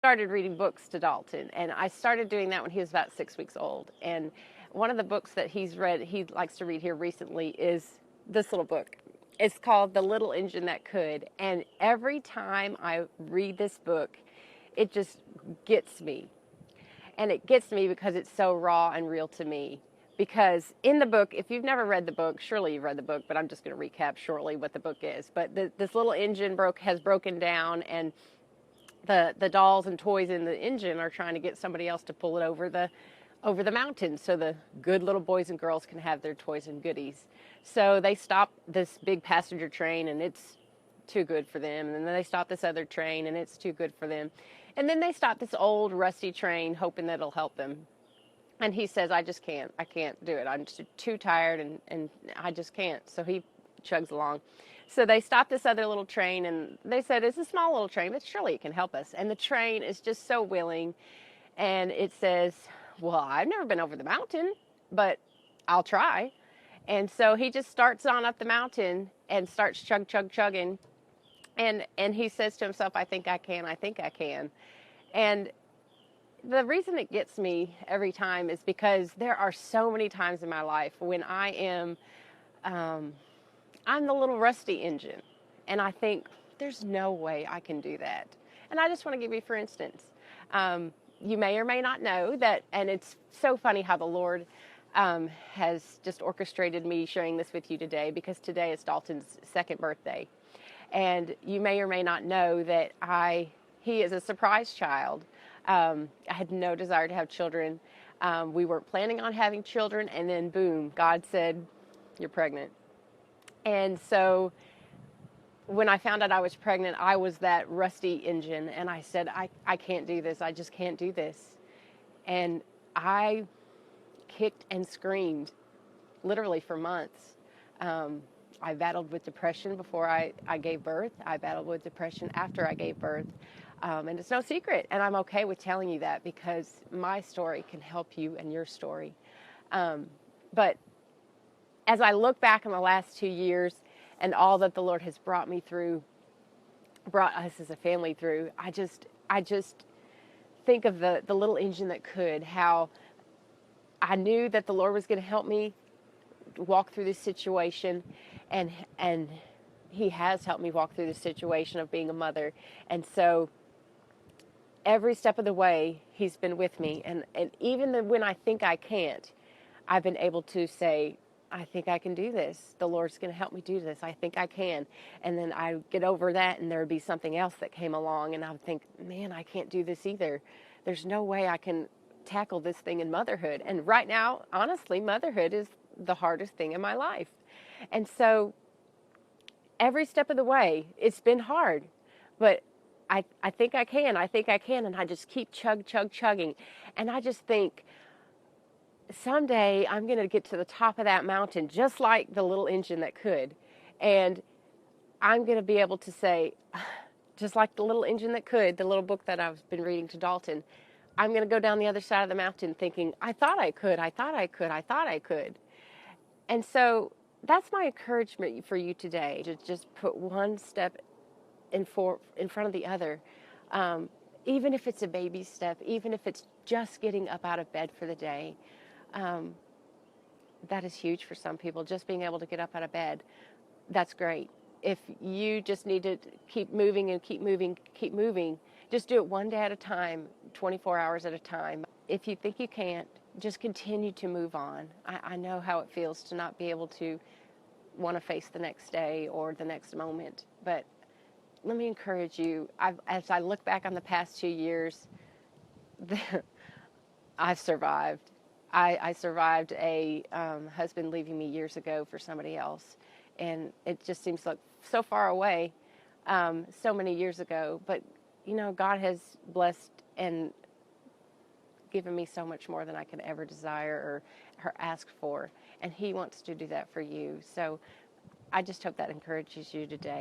started reading books to Dalton, and I started doing that when he was about 6 weeks old. And one of the books that he's read, he likes to read here recently, is this little book. It's called The Little Engine That Could. And every time I read this book, it just gets me. And it gets me because it's so raw and real to me. Because in the book, if you've never read the book, surely you've read the book, but I'm just going to recap shortly what the book is. But this little engine has broken down, and the dolls and toys in the engine are trying to get somebody else to pull it over the mountain so the good little boys and girls can have their toys and goodies. So they stop this big passenger train, and it's too good for them. And then they stop this other train, and it's too good for them. And then they stop this old rusty train, hoping that it'll help them. And he says, I just can't. I can't do it. I'm too tired, and I just can't. So he chugs along. So they stop this other little train, and they said, it's a small little train, but surely it can help us. And the train is just so willing. And it says, well, I've never been over the mountain, but I'll try. And so he just starts on up the mountain and starts chugging. And he says to himself, I think I can. I think I can. And the reason it gets me every time is because there are so many times in my life when I'm the little rusty engine, and I think there's no way I can do that. And I just want to give you, for instance, you may or may not know that, and it's so funny how the Lord has just orchestrated me sharing this with you today, because today is Dalton's second birthday. And you may or may not know that he is a surprise child. I had no desire to have children. We weren't planning on having children, and then boom, God said, you're pregnant. And so when I found out I was pregnant, I was that rusty engine, and I said, I can't do this. I just can't do this. And I kicked and screamed literally for months. I battled with depression before I gave birth. I battled with depression after I gave birth. And it's no secret, and I'm okay with telling you that, because my story can help you and your story. But as I look back in the last 2 years and all that the Lord has brought us as a family through, I just think of the little engine that could, how I knew that the Lord was going to help me walk through this situation, and he has helped me walk through this situation of being a mother. And so every step of the way, he's been with me. And even when I think I can't, I've been able to say, I think I can do this. The Lord's going to help me do this. I think I can. And then I get over that, and there would be something else that came along, and I would think, man, I can't do this either. There's no way I can tackle this thing in motherhood. And right now, honestly, motherhood is the hardest thing in my life. And so every step of the way, it's been hard. But I think I can. I think I can. And I just keep chugging. And I just think, someday I'm going to get to the top of that mountain, just like the little engine that could. And I'm going to be able to say, just like the little engine that could, the little book that I've been reading to Dalton, I'm going to go down the other side of the mountain thinking, I thought I could, I thought I could, I thought I could. And so that's my encouragement for you today, to just put one step in front of the other. Even if it's a baby step, even if it's just getting up out of bed for the day. That is huge for some people, just being able to get up out of bed. That's great. If you just need to keep moving and keep moving, just do it one day at a time, 24 hours at a time. If you think you can't, just continue to move on. I know how it feels to not be able to want to face the next day or the next moment, but let me encourage you. As I look back on the past 2 years, I've survived. I survived a husband leaving me years ago for somebody else, and it just seems like so far away, so many years ago. But you know, God has blessed and given me so much more than I could ever desire or ask for, and He wants to do that for you. So I just hope that encourages you today.